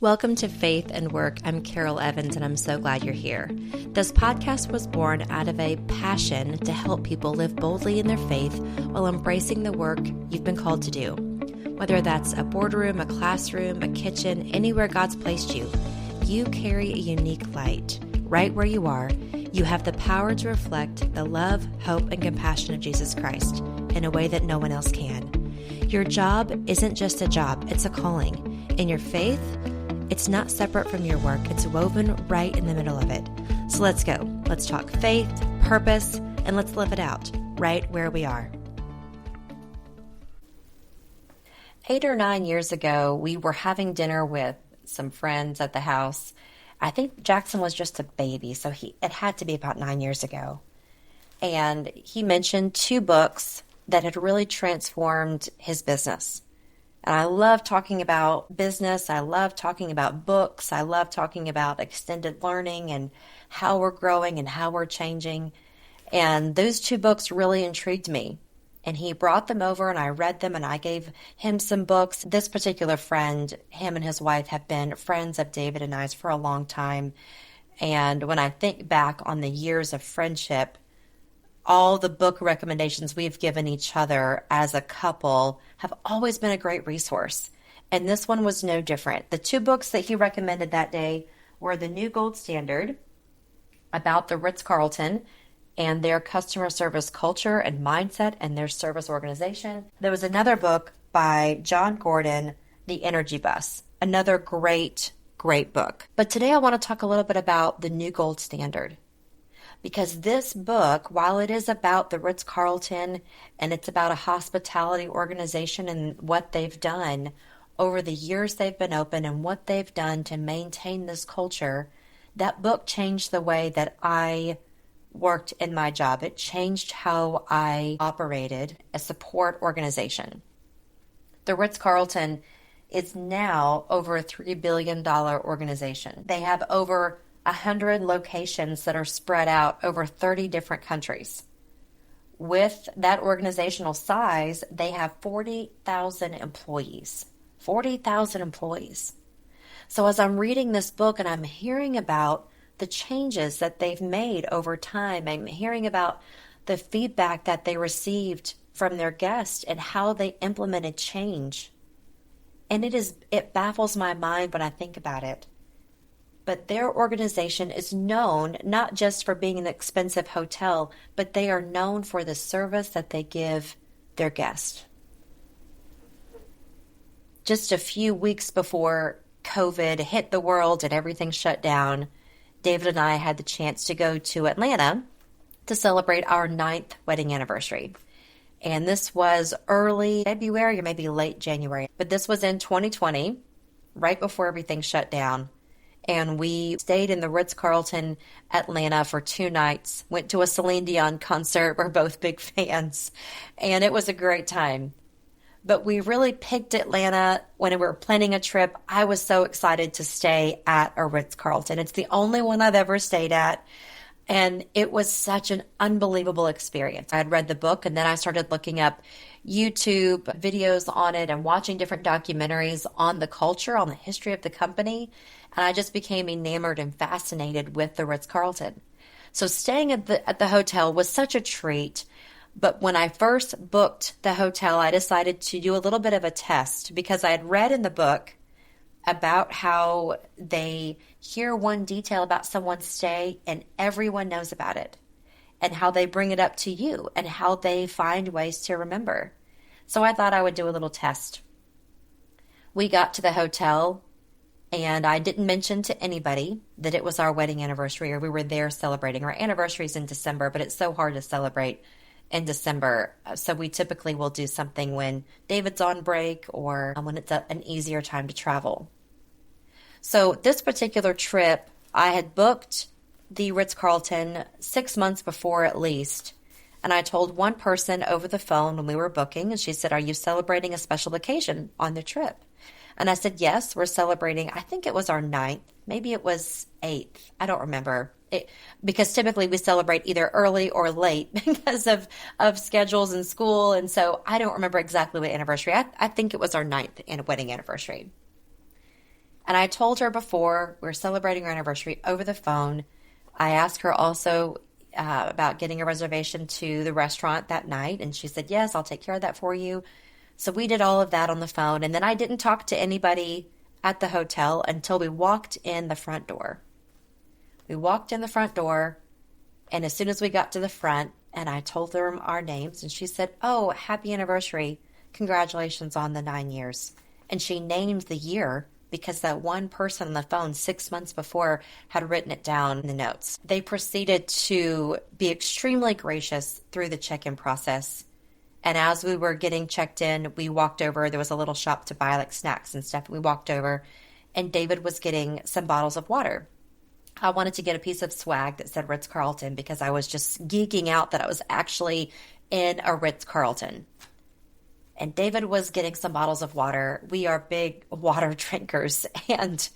Welcome to Faith and Work. I'm Carol Evans, and I'm so glad you're here. This podcast was born out of a passion to help people live boldly in their faith while embracing the work you've been called to do. Whether that's a boardroom, a classroom, a kitchen, anywhere God's placed you, you carry a unique light. Right where you are, you have the power to reflect the love, hope, and compassion of Jesus Christ in a way that no one else can. Your job isn't just a job, it's a calling. In your faith, it's not separate from your work. It's woven right in the middle of it. So let's go. Let's talk faith, purpose, and let's live it out right where we are. 8 or 9 years ago, we were having dinner with some friends at the house. I think Jackson was just a baby, so it had to be about 9 years ago. And he mentioned 2 books that had really transformed his business. And I love talking about business. I love talking about books. I love talking about extended learning and how we're growing and how we're changing. And those 2 books really intrigued me. And he brought them over and I read them and I gave him some books. This particular friend, him and his wife have been friends of David and I's for a long time. And when I think back on the years of friendship, all the book recommendations we've given each other as a couple have always been a great resource. And this one was no different. The 2 books that he recommended that day were The New Gold Standard, about the Ritz-Carlton and their customer service culture and mindset and their service organization. There was another book by John Gordon, The Energy Bus, another great book. But today I want to talk a little bit about The New Gold Standard. Because this book, while it is about the Ritz-Carlton and it's about a hospitality organization and what they've done over the years they've been open and what they've done to maintain this culture, that book changed the way that I worked in my job. It changed how I operated a support organization. The Ritz-Carlton is now over a $3 billion organization. They have over 100 locations that are spread out over 30 different countries. With that organizational size, they have 40,000 employees. 40,000 employees. So as I'm reading this book and I'm hearing about the changes that they've made over time, I'm hearing about the feedback that they received from their guests and how they implemented change. And it baffles my mind when I think about it. But their organization is known not just for being an expensive hotel, but they are known for the service that they give their guests. Just a few weeks before COVID hit the world and everything shut down, David and I had the chance to go to Atlanta to celebrate our 9th wedding anniversary. And this was early February or maybe late January. But this was in 2020, right before everything shut down. And we stayed in the Ritz-Carlton Atlanta for 2 nights, went to a Celine Dion concert. We're both big fans, and it was a great time. But we really picked Atlanta when we were planning a trip. I was so excited to stay at a Ritz-Carlton. It's the only one I've ever stayed at, and it was such an unbelievable experience. I had read the book, and then I started looking up YouTube videos on it and watching different documentaries on the culture, on the history of the company. And I just became enamored and fascinated with the Ritz-Carlton. So staying at the hotel was such a treat. But when I first booked the hotel, I decided to do a little bit of a test because I had read in the book about how they hear one detail about someone's stay and everyone knows about it, and how they bring it up to you and how they find ways to remember. So I thought I would do a little test. We got to the hotel, and I didn't mention to anybody that it was our wedding anniversary or we were there celebrating. Our anniversary is in December, but it's so hard to celebrate in December. So we typically will do something when David's on break or when it's an easier time to travel. So this particular trip, I had booked the Ritz-Carlton 6 months before at least. And I told one person over the phone when we were booking, and she said, "Are you celebrating a special occasion on the trip?" And I said, "Yes, we're celebrating." I think it was our 9th. Maybe it was 8th. I don't remember. Because typically we celebrate either early or late because of schedules in school. And so I don't remember exactly what anniversary. I think it was our 9th wedding anniversary. And I told her before we were celebrating our anniversary over the phone. I asked her also about getting a reservation to the restaurant that night, and she said, yes, I'll take care of that for you. So we did all of that on the phone, and then I didn't talk to anybody at the hotel until we walked in the front door. We walked in the front door, and as soon as we got to the front, and I told her our names, and she said, oh, happy anniversary. Congratulations on the 9 years. And she named the year because that one person on the phone 6 months before had written it down in the notes. They proceeded to be extremely gracious through the check-in process. And as we were getting checked in, we walked over. There was a little shop to buy like snacks and stuff. We walked over, and David was getting some bottles of water. I wanted to get a piece of swag that said Ritz-Carlton because I was just geeking out that I was actually in a Ritz-Carlton. And David was getting some bottles of water. We are big water drinkers. And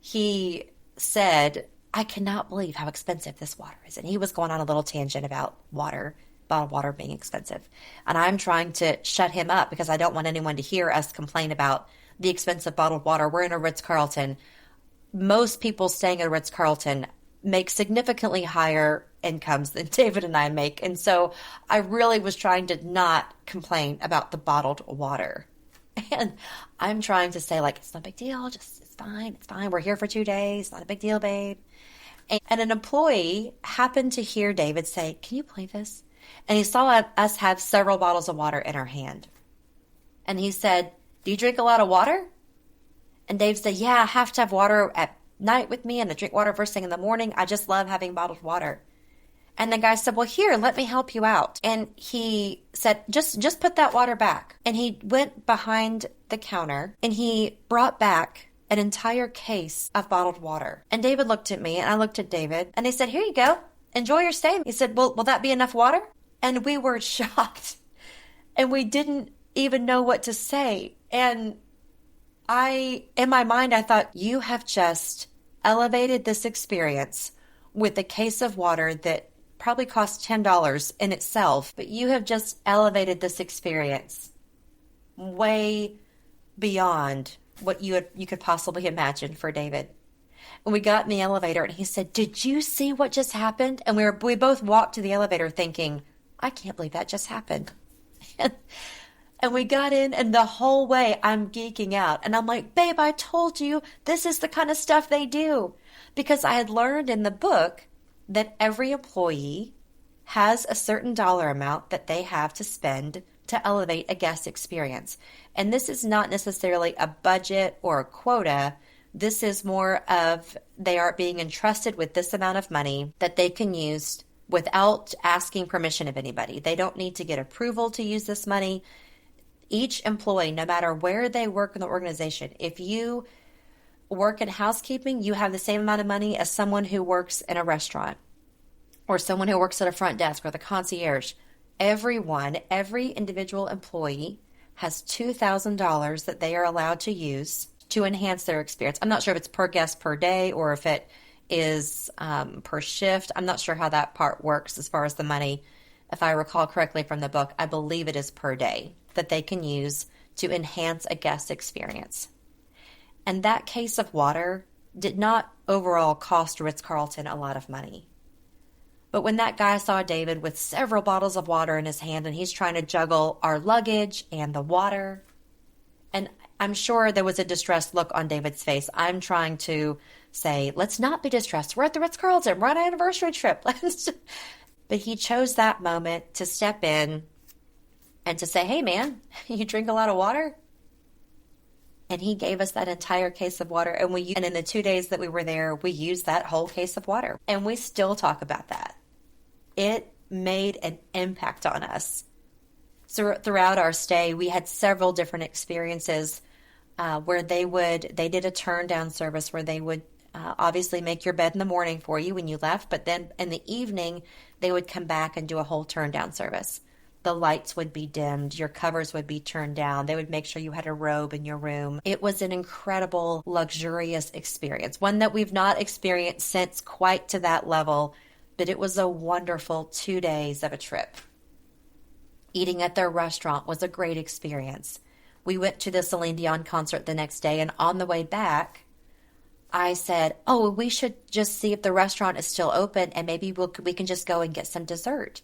he said, I cannot believe how expensive this water is. And he was going on a little tangent about water, bottled water being expensive. And I'm trying to shut him up because I don't want anyone to hear us complain about the expensive bottled water. We're in a Ritz-Carlton. Most people staying at a Ritz-Carlton make significantly higher incomes than David and I make. And so I really was trying to not complain about the bottled water. And I'm trying to say, like, it's not a big deal. Just, it's fine. It's fine. We're here for 2 days. Not a big deal, babe. And an employee happened to hear David say, can you believe this? And he saw us have several bottles of water in our hand. And he said, do you drink a lot of water? And Dave said, yeah, I have to have water at night with me and I drink water first thing in the morning. I just love having bottled water. And the guy said, well, here, let me help you out. And he said, just put that water back. And he went behind the counter and he brought back an entire case of bottled water. And David looked at me and I looked at David and they said, here you go. Enjoy your stay. He said, well, will that be enough water? And we were shocked and we didn't even know what to say. And in my mind, I thought, you have just elevated this experience with a case of water that probably cost $10 in itself, but you have just elevated this experience way beyond what you could possibly imagine for David. And we got in the elevator and he said, did you see what just happened? And we both walked to the elevator thinking, I can't believe that just happened. And we got in and the whole way I'm geeking out. And I'm like, babe, I told you this is the kind of stuff they do. Because I had learned in the book that every employee has a certain dollar amount that they have to spend to elevate a guest experience. And this is not necessarily a budget or a quota. This is more of they are being entrusted with this amount of money that they can use without asking permission of anybody. They don't need to get approval to use this money. Each employee, no matter where they work in the organization, if you work in housekeeping, you have the same amount of money as someone who works in a restaurant or someone who works at a front desk or the concierge. Every individual employee has $2,000 that they are allowed to use to enhance their experience. I'm not sure if it's per guest per day or if it is per shift. I'm not sure how that part works as far as the money. If I recall correctly from the book, I believe it is per day that they can use to enhance a guest experience. And that case of water did not overall cost Ritz-Carlton a lot of money. But when that guy saw David with several bottles of water in his hand and he's trying to juggle our luggage and the water, and I'm sure there was a distressed look on David's face. I'm trying to say, let's not be distressed. We're at the Ritz-Carlton. We're on an anniversary trip. But he chose that moment to step in and to say, hey, man, you drink a lot of water? And he gave us that entire case of water. And in the 2 days that we were there, we used that whole case of water. And we still talk about that. It made an impact on us. So throughout our stay, we had several different experiences where they did a turn down service where they would obviously make your bed in the morning for you when you left. But then in the evening, they would come back and do a whole turn down service. The lights would be dimmed. Your covers would be turned down. They would make sure you had a robe in your room. It was an incredible, luxurious experience, one that we've not experienced since quite to that level, but it was a wonderful 2 days of a trip. Eating at their restaurant was a great experience. We went to the Celine Dion concert the next day, and on the way back, I said, oh, we should just see if the restaurant is still open and maybe we can just go and get some dessert.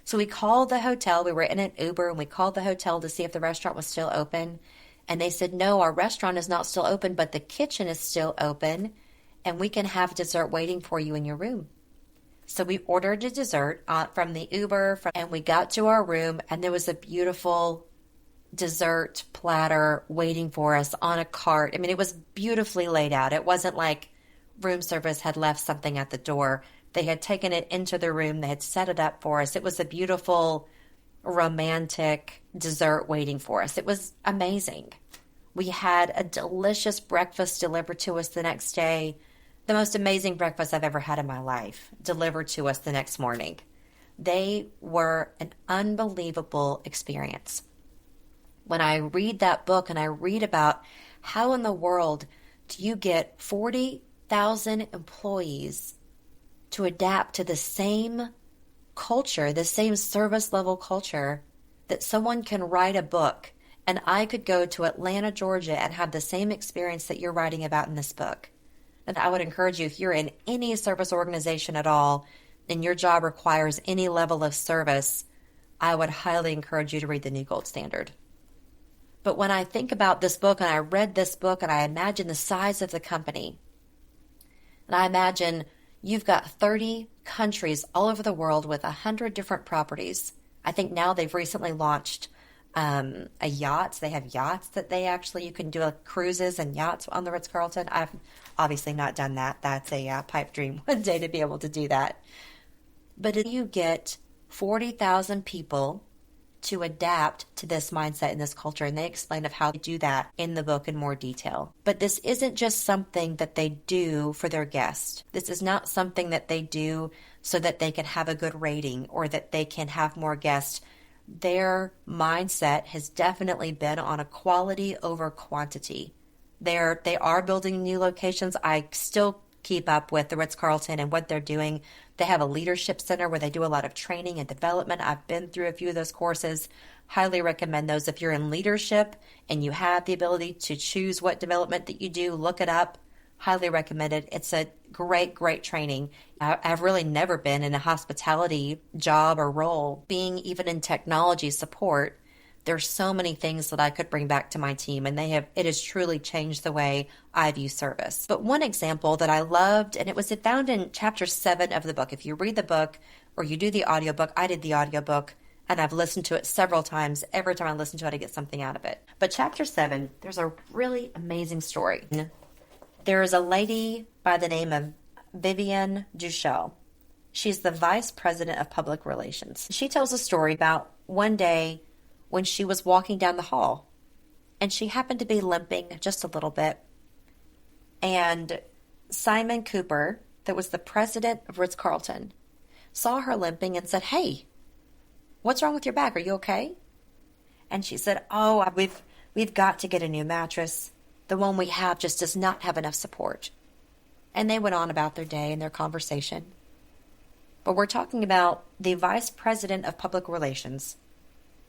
So we called the hotel. We were in an Uber and we called the hotel to see if the restaurant was still open. And they said, no, our restaurant is not still open, but the kitchen is still open and we can have dessert waiting for you in your room. So we ordered a dessert from the Uber and we got to our room and there was a beautiful dessert platter waiting for us on a cart. I mean, it was beautifully laid out. It wasn't like room service had left something at the door. They had taken it into the room. They had set it up for us. It was a beautiful, romantic dessert waiting for us. It was amazing. We had a delicious breakfast delivered to us the next day. The most amazing breakfast I've ever had in my life delivered to us the next morning. They were an unbelievable experience. When I read that book and I read about how in the world do you get 40,000 employees to adapt to the same culture, the same service level culture, that someone can write a book and I could go to Atlanta, Georgia and have the same experience that you're writing about in this book. And I would encourage you, if you're in any service organization at all and your job requires any level of service, I would highly encourage you to read The New Gold Standard. But when I think about this book and I read this book and I imagine the size of the company, and I imagine you've got 30 countries all over the world with 100 different properties. I think now they've recently launched a yacht. They have yachts that you can do cruises and yachts on the Ritz-Carlton. I've obviously not done that. That's a pipe dream one day to be able to do that. But if you get 40,000 people to adapt to this mindset and this culture, and they explain of how to do that in the book in more detail. But this isn't just something that they do for their guests. This is not something that they do so that they can have a good rating or that they can have more guests. Their mindset has definitely been on a quality over quantity. They are building new locations. I still keep up with the Ritz-Carlton and what they're doing. They have a leadership center where they do a lot of training and development. I've been through a few of those courses. Highly recommend those. If you're in leadership and you have the ability to choose what development that you do, look it up. Highly recommend it. It's a great, great training. I've really never been in a hospitality job or role. Being even in technology support, there's so many things that I could bring back to my team, and it has truly changed the way I view service. But one example that I loved, and it was found in chapter 7 of the book. If you read the book or you do the audiobook, I did the audiobook, and I've listened to it several times. Every time I listen to it, I get something out of it. But chapter 7, there's a really amazing story. There is a lady by the name of Vivian Duchel. She's the vice president of public relations. She tells a story about one day when she was walking down the hall, and she happened to be limping just a little bit. And Simon Cooper, that was the president of Ritz-Carlton, saw her limping and said, "Hey, what's wrong with your back? Are you okay?" And she said, "Oh, we've got to get a new mattress. The one we have just does not have enough support." And they went on about their day and their conversation. But we're talking about the vice president of public relations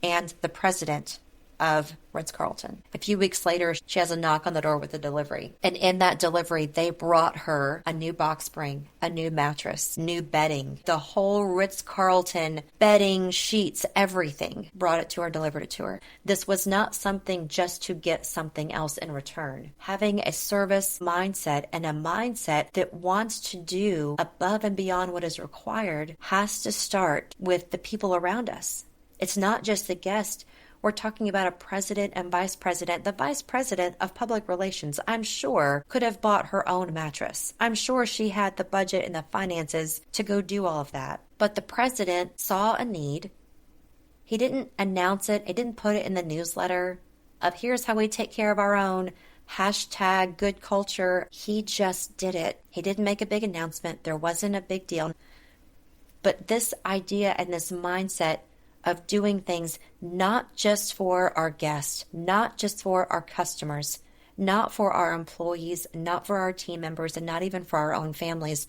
and the president of Ritz-Carlton. A few weeks later, she has a knock on the door with a delivery. And in that delivery, they brought her a new box spring, a new mattress, new bedding, the whole Ritz-Carlton bedding, sheets, everything. Brought it to her, delivered it to her. This was not something just to get something else in return. Having a service mindset and a mindset that wants to do above and beyond what is required has to start with the people around us. It's not just the guest. We're talking about a president and vice president. The vice president of public relations, I'm sure, could have bought her own mattress. I'm sure she had the budget and the finances to go do all of that. But the president saw a need. He didn't announce it. He didn't put it in the newsletter of here's how we take care of our own, hashtag good culture. He just did it. He didn't make a big announcement. There wasn't a big deal. But this idea and this mindset of doing things not just for our guests, not just for our customers, not for our employees, not for our team members, and not even for our own families.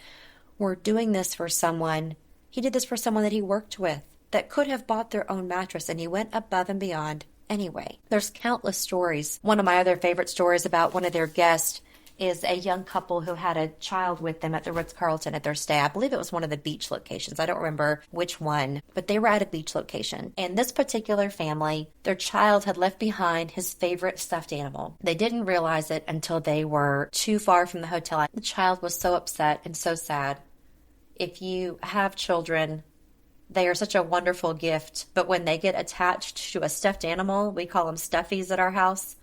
We're doing this for someone. He did this for someone that he worked with that could have bought their own mattress, and he went above and beyond anyway. There's countless stories. One of my other favorite stories about one of their guests is a young couple who had a child with them at the Ritz-Carlton at their stay. I believe it was one of the beach locations. I don't remember which one, but they were at a beach location. And this particular family, their child had left behind his favorite stuffed animal. They didn't realize it until they were too far from the hotel. The child was so upset and so sad. If you have children, they are such a wonderful gift, but when they get attached to a stuffed animal, we call them stuffies at our house,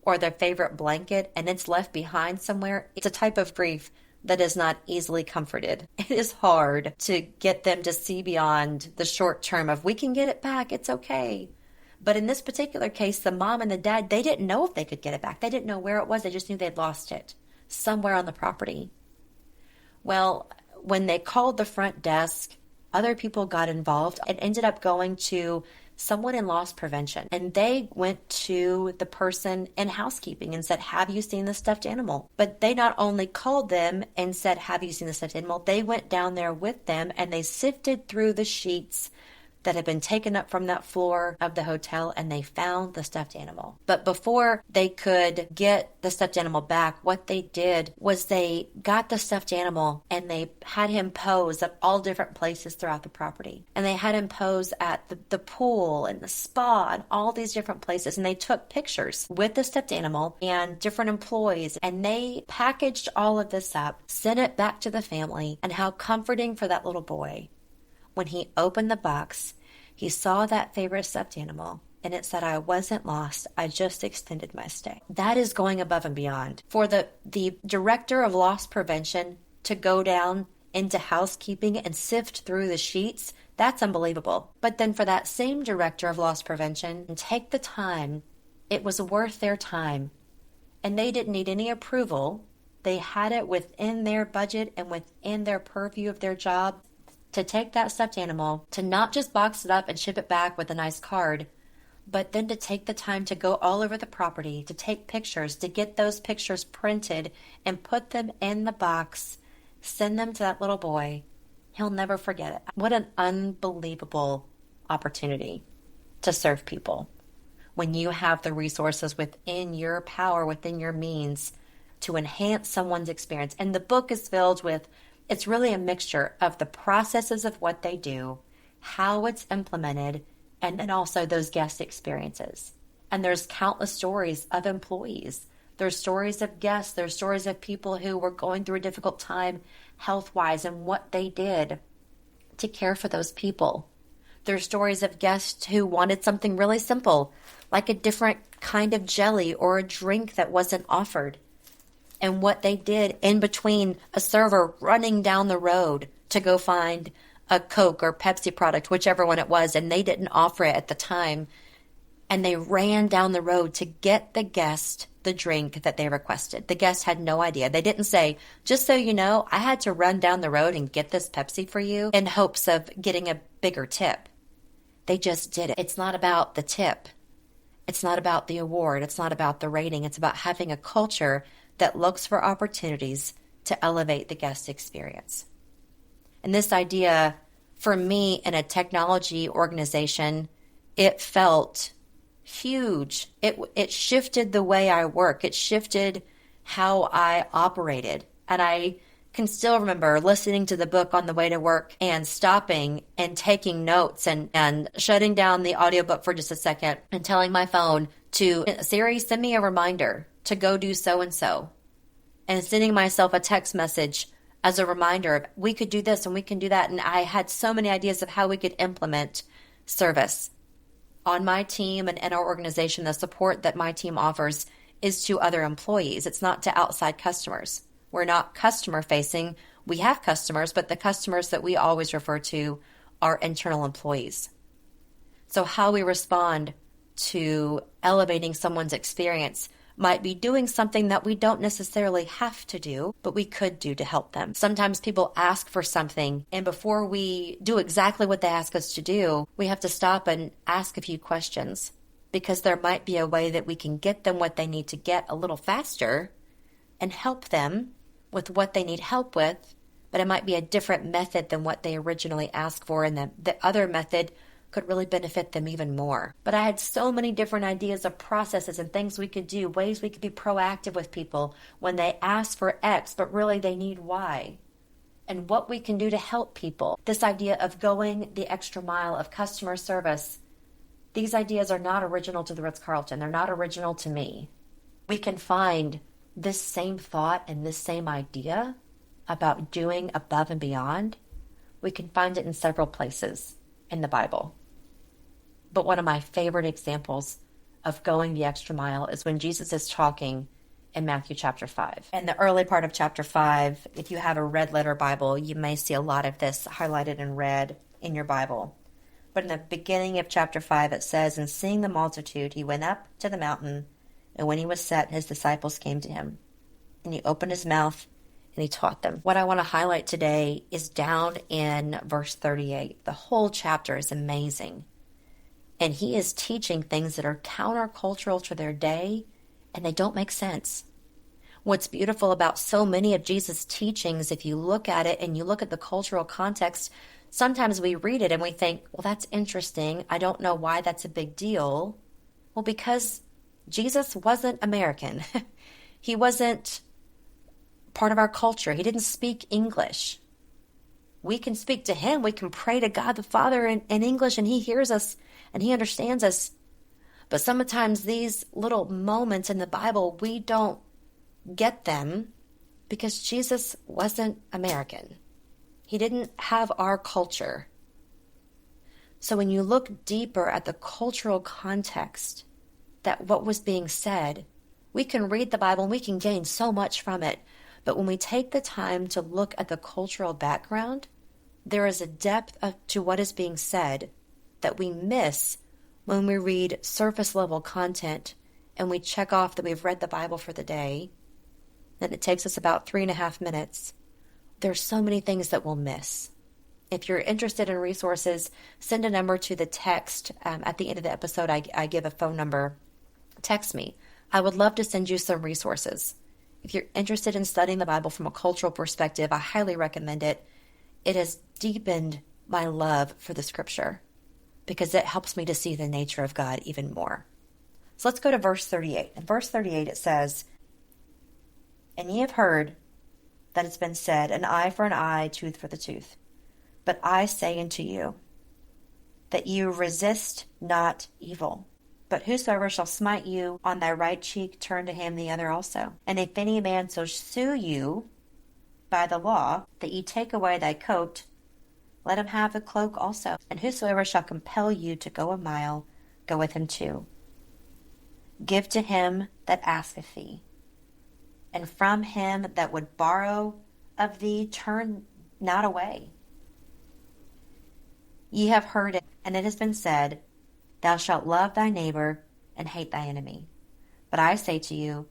or their favorite blanket, and it's left behind somewhere, it's a type of grief that is not easily comforted. It is hard to get them to see beyond the short term of, we can get it back, it's okay. But in this particular case, the mom and the dad, they didn't know if they could get it back. They didn't know where it was. They just knew they'd lost it somewhere on the property. Well, when they called the front desk, other people got involved and ended up going to someone in loss prevention. And they went to the person in housekeeping and said, have you seen the stuffed animal? But they not only called them and said, have you seen the stuffed animal? They went down there with them and they sifted through the sheets that had been taken up from that floor of the hotel, and they found the stuffed animal. But before they could get the stuffed animal back, what they did was they got the stuffed animal and they had him pose at all different places throughout the property. And they had him pose at the pool and the spa and all these different places. And they took pictures with the stuffed animal and different employees, and they packaged all of this up, sent it back to the family, and how comforting for that little boy. When he opened the box, he saw that favorite stuffed animal, and it said, I wasn't lost, I just extended my stay. That is going above and beyond. For the director of loss prevention to go down into housekeeping and sift through the sheets, that's unbelievable. But then for that same director of loss prevention and take the time, it was worth their time. And they didn't need any approval. They had it within their budget and within their purview of their job to take that stuffed animal, to not just box it up and ship it back with a nice card, but then to take the time to go all over the property, to take pictures, to get those pictures printed and put them in the box, send them to that little boy. He'll never forget it. What an unbelievable opportunity to serve people when you have the resources within your power, within your means to enhance someone's experience. And the book is filled with, it's really a mixture of the processes of what they do, how it's implemented, and then also those guest experiences. And there's countless stories of employees. There's stories of guests. There's stories of people who were going through a difficult time health-wise and what they did to care for those people. There's stories of guests who wanted something really simple, like a different kind of jelly or a drink that wasn't offered, and what they did in between a server running down the road to go find a Coke or Pepsi product, whichever one it was, and they didn't offer it at the time. And they ran down the road to get the guest the drink that they requested. The guest had no idea. They didn't say, just so you know, I had to run down the road and get this Pepsi for you in hopes of getting a bigger tip. They just did it. It's not about the tip. It's not about the award. It's not about the rating. It's about having a culture that looks for opportunities to elevate the guest experience. And this idea, for me, in a technology organization, it felt huge. It shifted the way I work. It shifted how I operated. And I can still remember listening to the book on the way to work and stopping and taking notes and shutting down the audiobook for just a second and telling my phone to, Siri, send me a reminder to go do so-and-so, and sending myself a text message as a reminder of, we could do this and we can do that. And I had so many ideas of how we could implement service on my team and in our organization. The support that my team offers is to other employees. It's not to outside customers. We're not customer facing. We have customers, but the customers that we always refer to are internal employees. So how we respond to elevating someone's experience might be doing something that we don't necessarily have to do, but we could do to help them. Sometimes people ask for something, and before we do exactly what they ask us to do, we have to stop and ask a few questions, because there might be a way that we can get them what they need to get a little faster and help them with what they need help with, but it might be a different method than what they originally asked for, and the other method could really benefit them even more. But I had so many different ideas of processes and things we could do, ways we could be proactive with people when they ask for X, but really they need Y, and what we can do to help people. This idea of going the extra mile of customer service, these ideas are not original to the Ritz-Carlton. They're not original to me. We can find this same thought and this same idea about doing above and beyond. We can find it in several places in the Bible. But one of my favorite examples of going the extra mile is when Jesus is talking in Matthew chapter 5. In the early part of chapter 5, if you have a red letter Bible, you may see a lot of this highlighted in red in your Bible. But in the beginning of chapter 5, it says, "And seeing the multitude, he went up to the mountain, and when he was set, his disciples came to him. And he opened his mouth, and he taught them." What I want to highlight today is down in verse 38. The whole chapter is amazing. And he is teaching things that are countercultural to their day, and they don't make sense. What's beautiful about so many of Jesus' teachings, if you look at it and you look at the cultural context, sometimes we read it and we think, well, that's interesting. I don't know why that's a big deal. Well, because Jesus wasn't American. He wasn't part of our culture. He didn't speak English. We can speak to him. We can pray to God the Father in English, and he hears us and he understands us. But sometimes these little moments in the Bible, we don't get them because Jesus wasn't American. He didn't have our culture. So when you look deeper at the cultural context, that what was being said, we can read the Bible and we can gain so much from it. But when we take the time to look at the cultural background, there is a depth to what is being said that we miss when we read surface level content and we check off that we've read the Bible for the day, then it takes us about 3.5 minutes. There's so many things that we'll miss. If you're interested in resources, send a number to the text. At the end of the episode, I give a phone number. Text me. I would love to send you some resources. If you're interested in studying the Bible from a cultural perspective, I highly recommend it. It has deepened my love for the scripture because it helps me to see the nature of God even more. So let's go to verse 38. In verse 38 it says, "And ye have heard that it's been said, an eye for an eye, tooth for the tooth. But I say unto you, that you resist not evil. But whosoever shall smite you on thy right cheek, turn to him the other also. And if any man so sue you by the law, that ye take away thy coat, let him have the cloak also. And whosoever shall compel you to go a mile, go with him too. Give to him that asketh thee, and from him that would borrow of thee, turn not away. Ye have heard it, and it has been said, Thou shalt love thy neighbor and hate thy enemy. But I say to you,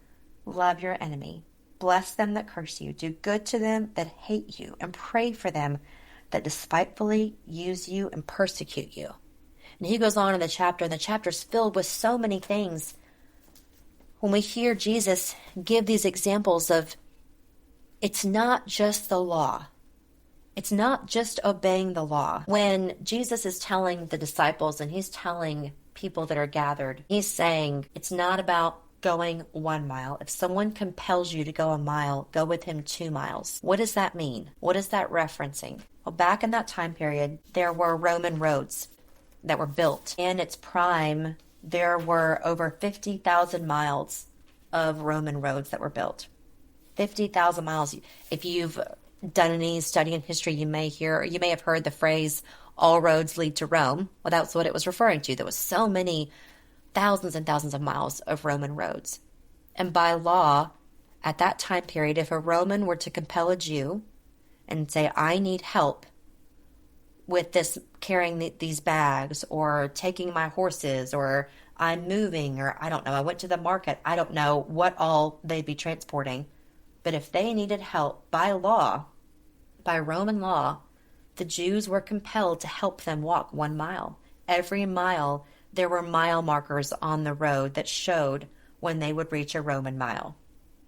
love your enemy. Bless them that curse you. Do good to them that hate you, and pray for them that despitefully use you and persecute you." And he goes on in the chapter, and the chapter's filled with so many things. When we hear Jesus give these examples of, it's not just the law. It's not just obeying the law. When Jesus is telling the disciples and he's telling people that are gathered, he's saying it's not about going 1 mile. If someone compels you to go a mile, go with him 2 miles. What does that mean? What is that referencing? Well, back in that time period, there were Roman roads that were built. In its prime, there were over 50,000 miles of Roman roads that were built. 50,000 miles. If you've done any study in history, you may have heard the phrase, all roads lead to Rome. Well, that's what it was referring to. There was so many thousands and thousands of miles of Roman roads. And by law, at that time period, if a Roman were to compel a Jew and say, I need help with this, carrying these bags, or taking my horses, or I'm moving, or I don't know, I went to the market, I don't know what all they'd be transporting. But if they needed help by law, by Roman law, the Jews were compelled to help them walk 1 mile. Every mile, there were mile markers on the road that showed when they would reach a Roman mile.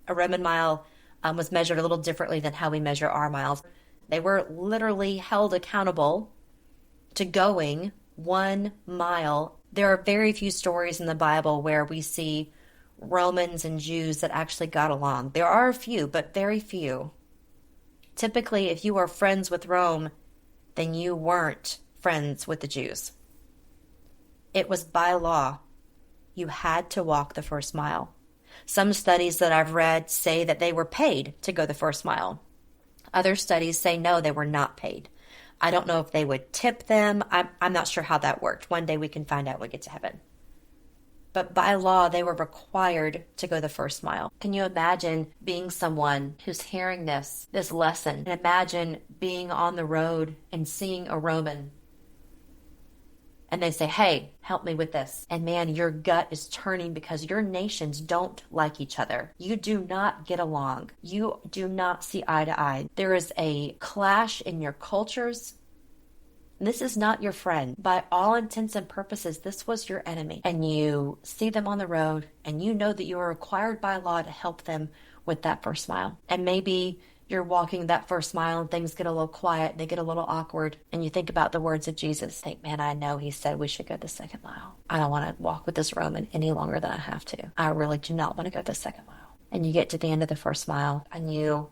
A Roman mile was measured a little differently than how we measure our miles. They were literally held accountable to going 1 mile. There are very few stories in the Bible where we see Romans and Jews that actually got along. There are a few, but very few. Typically, if you were friends with Rome, then you weren't friends with the Jews. It was by law. You had to walk the first mile. Some studies that I've read say that they were paid to go the first mile. Other studies say no, they were not paid. I don't know if they would tip them. I'm not sure how that worked. One day we can find out when we get to heaven. But by law, they were required to go the first mile. Can you imagine being someone who's hearing this lesson? And imagine being on the road and seeing a Roman. And they say, hey, help me with this. And man, your gut is turning because your nations don't like each other. You do not get along. You do not see eye to eye. There is a clash in your cultures. This is not your friend. By all intents and purposes, this was your enemy. And you see them on the road, and you know that you are required by law to help them with that first mile. And maybe you're walking that first mile and things get a little quiet, they get a little awkward, and you think about the words of Jesus. Think, man, I know he said we should go the second mile. I don't want to walk with this Roman any longer than I have to. I really do not want to go the second mile. And you get to the end of the first mile, and you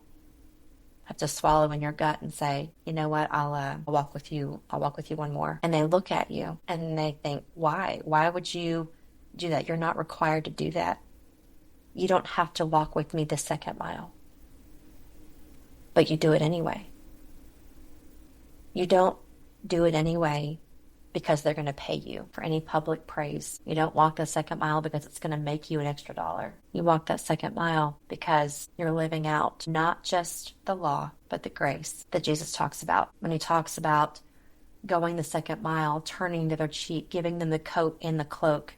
have to swallow in your gut and say, you know what, I'll walk with you. I'll walk with you one more. And they look at you and they think, why? Why would you do that? You're not required to do that. You don't have to walk with me the second mile. But you do it anyway. You don't do it anyway because they're going to pay you for any public praise. You don't walk the second mile because it's going to make you an extra $1. You walk that second mile because you're living out not just the law, but the grace that Jesus talks about. When he talks about going the second mile, turning the other cheek, giving them the coat and the cloak.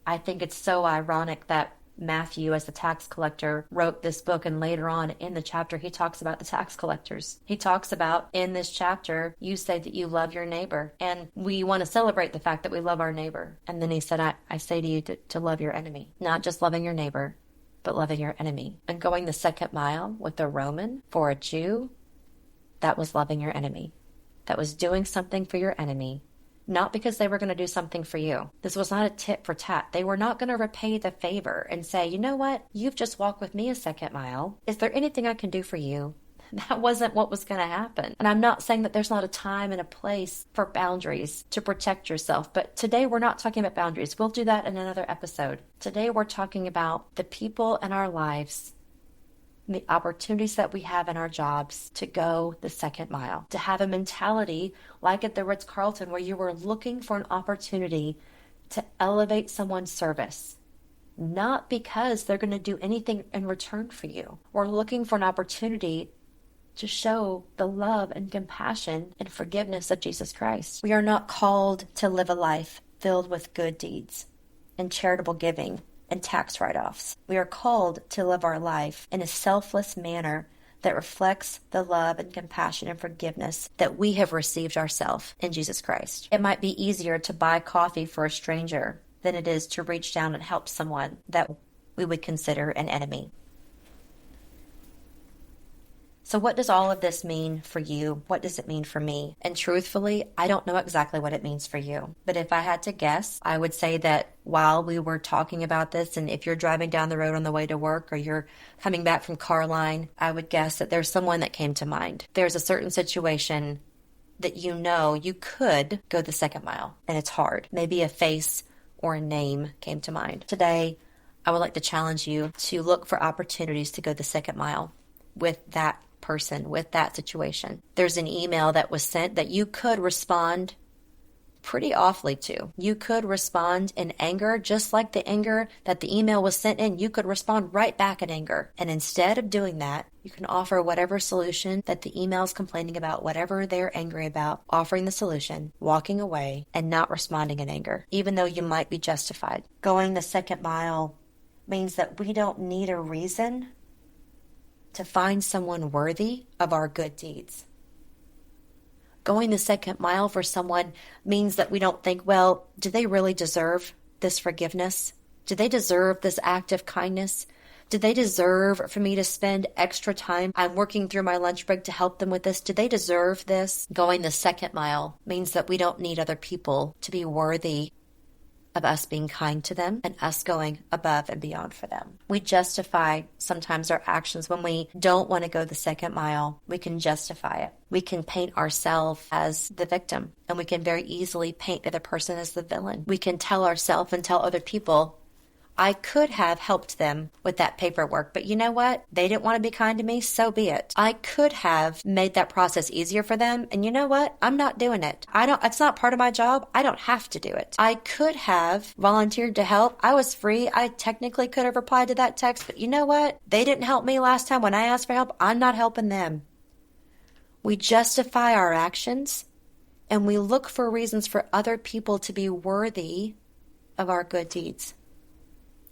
I think it's so ironic that Matthew, as the tax collector, wrote this book, and later on in the chapter, he talks about the tax collectors. He talks about, in this chapter, you say that you love your neighbor, and we want to celebrate the fact that we love our neighbor. And then he said, I say to you to love your enemy. Not just loving your neighbor, but loving your enemy. And going the second mile with a Roman for a Jew, that was loving your enemy. That was doing something for your enemy. Not because they were going to do something for you. This was not a tit for tat. They were not going to repay the favor and say, you know what? You've just walked with me a second mile. Is there anything I can do for you? That wasn't what was going to happen. And I'm not saying that there's not a time and a place for boundaries to protect yourself. But today we're not talking about boundaries. We'll do that in another episode. Today we're talking about the people in our lives, the opportunities that we have in our jobs to go the second mile, to have a mentality like at the Ritz-Carlton where you were looking for an opportunity to elevate someone's service, not because they're going to do anything in return for you. We're looking for an opportunity to show the love and compassion and forgiveness of Jesus Christ. We are not called to live a life filled with good deeds and charitable giving and tax write-offs. We are called to live our life in a selfless manner that reflects the love and compassion and forgiveness that we have received ourselves in Jesus Christ. It might be easier to buy coffee for a stranger than it is to reach down and help someone that we would consider an enemy. So what does all of this mean for you? What does it mean for me? And truthfully, I don't know exactly what it means for you. But if I had to guess, I would say that while we were talking about this, and if you're driving down the road on the way to work or you're coming back from car line, I would guess that there's someone that came to mind. There's a certain situation that you know you could go the second mile, and it's hard. Maybe a face or a name came to mind. Today, I would like to challenge you to look for opportunities to go the second mile with that person, with that situation. There's an email that was sent that you could respond pretty awfully to. You could respond in anger, just like the anger that the email was sent in. You could respond right back in anger. And instead of doing that, you can offer whatever solution that the email is complaining about, whatever they're angry about, offering the solution, walking away, and not responding in anger, even though you might be justified. Going the second mile means that we don't need a reason to find someone worthy of our good deeds. Going the second mile for someone means that we don't think, well, do they really deserve this forgiveness? Do they deserve this act of kindness? Do they deserve for me to spend extra time? I'm working through my lunch break to help them with this. Do they deserve this? Going the second mile means that we don't need other people to be worthy of us being kind to them and us going above and beyond for them. We justify sometimes our actions when we don't want to go the second mile. We can justify it. We can paint ourselves as the victim, and we can very easily paint the other person as the villain. We can tell ourselves and tell other people, I could have helped them with that paperwork, but you know what? They didn't want to be kind to me, so be it. I could have made that process easier for them, and you know what? I'm not doing it. It's not part of my job. I don't have to do it. I could have volunteered to help. I was free. I technically could have replied to that text, but you know what? They didn't help me last time when I asked for help. I'm not helping them. We justify our actions, and we look for reasons for other people to be worthy of our good deeds.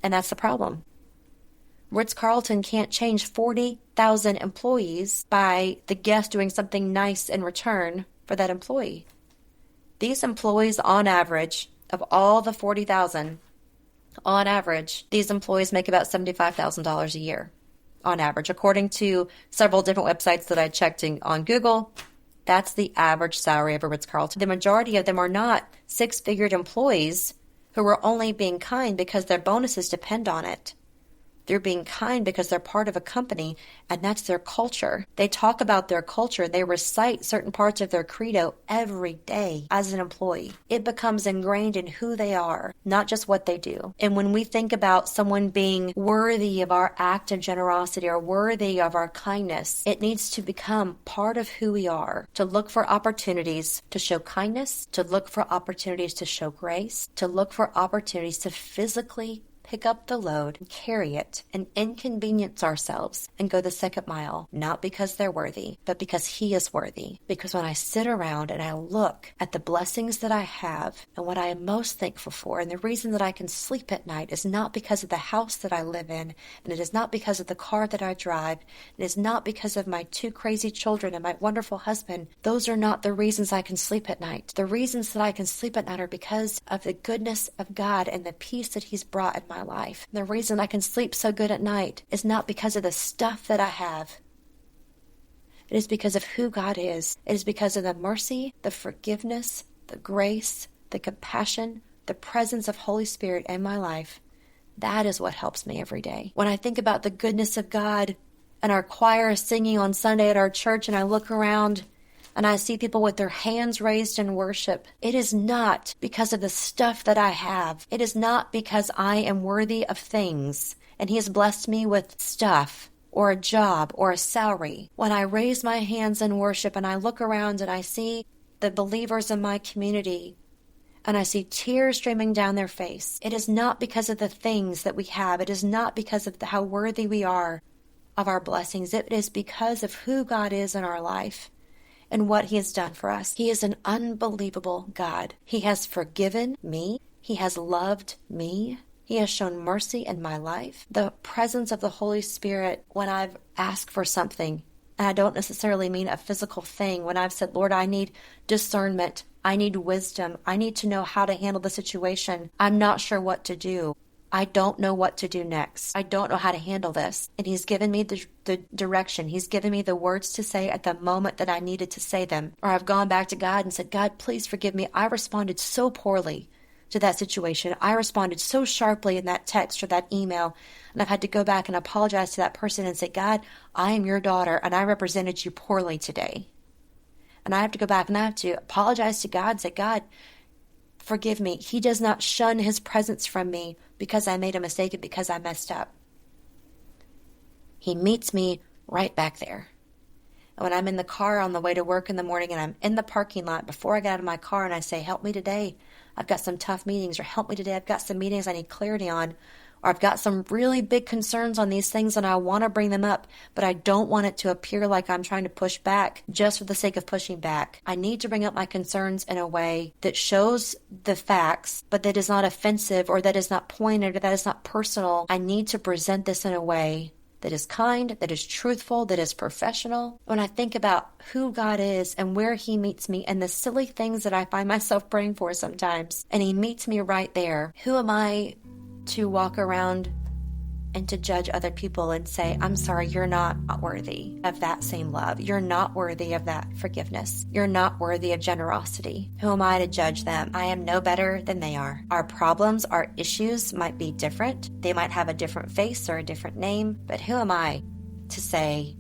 And that's the problem. Ritz-Carlton can't change 40,000 employees by the guest doing something nice in return for that employee. These employees, on average, of all the 40,000, on average, these employees make about $75,000 a year, on average. According to several different websites that I checked on Google, that's the average salary of a Ritz-Carlton. The majority of them are not six-figured employees who are only being kind because their bonuses depend on it. They're being kind because they're part of a company, and that's their culture. They talk about their culture. They recite certain parts of their credo every day as an employee. It becomes ingrained in who they are, not just what they do. And when we think about someone being worthy of our act of generosity or worthy of our kindness, it needs to become part of who we are, to look for opportunities to show kindness, to look for opportunities to show grace, to look for opportunities to physically pick up the load and carry it and inconvenience ourselves and go the second mile, not because they're worthy, but because He is worthy. Because when I sit around and I look at the blessings that I have and what I am most thankful for, and the reason that I can sleep at night is not because of the house that I live in, and it is not because of the car that I drive, it is not because of my two crazy children and my wonderful husband. Those are not the reasons I can sleep at night. The reasons that I can sleep at night are because of the goodness of God and the peace that He's brought in my life. The reason I can sleep so good at night is not because of the stuff that I have. It is because of who God is. It is because of the mercy, the forgiveness, the grace, the compassion, the presence of Holy Spirit in my life. That is what helps me every day. When I think about the goodness of God and our choir is singing on Sunday at our church, and I look around and I see people with their hands raised in worship, it is not because of the stuff that I have. It is not because I am worthy of things and He has blessed me with stuff or a job or a salary. When I raise my hands in worship and I look around and I see the believers in my community and I see tears streaming down their face, it is not because of the things that we have. It is not because of how worthy we are of our blessings. It is because of who God is in our life and what He has done for us. He is an unbelievable God. He has forgiven me. He has loved me. He has shown mercy in my life. The presence of the Holy Spirit when I've asked for something, and I don't necessarily mean a physical thing, when I've said, Lord, I need discernment. I need wisdom. I need to know how to handle the situation. I'm not sure what to do. I don't know what to do next. I don't know how to handle this. And He's given me the direction. He's given me the words to say at the moment that I needed to say them. Or I've gone back to God and said, God, please forgive me. I responded so poorly to that situation. I responded so sharply in that text or that email. And I've had to go back and apologize to that person and say, God, I am your daughter and I represented you poorly today. And I have to go back and I have to apologize to God and say, God, forgive me. He does not shun His presence from me because I made a mistake and because I messed up. He meets me right back there. And when I'm in the car on the way to work in the morning and I'm in the parking lot before I get out of my car and I say, help me today, I've got some tough meetings, or help me today, I've got some meetings I need clarity on, or I've got some really big concerns on these things and I want to bring them up, but I don't want it to appear like I'm trying to push back just for the sake of pushing back. I need to bring up my concerns in a way that shows the facts, but that is not offensive or that is not pointed or that is not personal. I need to present this in a way that is kind, that is truthful, that is professional. When I think about who God is and where He meets me and the silly things that I find myself praying for sometimes, and He meets me right there, who am I to walk around and to judge other people and say, I'm sorry, you're not worthy of that same love. You're not worthy of that forgiveness. You're not worthy of generosity. Who am I to judge them? I am no better than they are. Our problems, our issues might be different. They might have a different face or a different name, but who am I to say,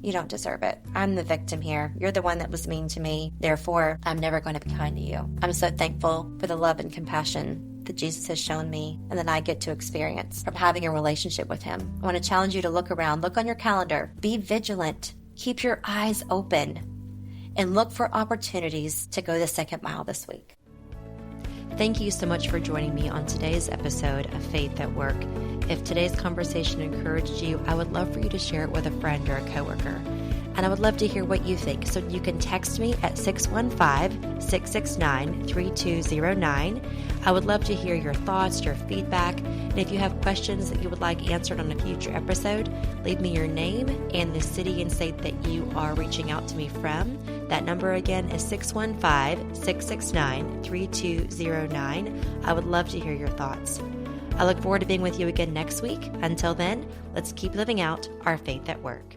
you don't deserve it. I'm the victim here. You're the one that was mean to me. Therefore, I'm never going to be kind to you. I'm so thankful for the love and compassion that Jesus has shown me and that I get to experience from having a relationship with him. I want to challenge you to look around, look on your calendar, be vigilant, keep your eyes open, and look for opportunities to go the second mile this week. Thank you so much for joining me on today's episode of Faith at Work. If today's conversation encouraged you, I would love for you to share it with a friend or a coworker. And I would love to hear what you think. So you can text me at 615-669-3209. I would love to hear your thoughts, your feedback. And if you have questions that you would like answered on a future episode, leave me your name and the city and state that you are reaching out to me from. That number again is 615-669-3209. I would love to hear your thoughts. I look forward to being with you again next week. Until then, let's keep living out our faith at work.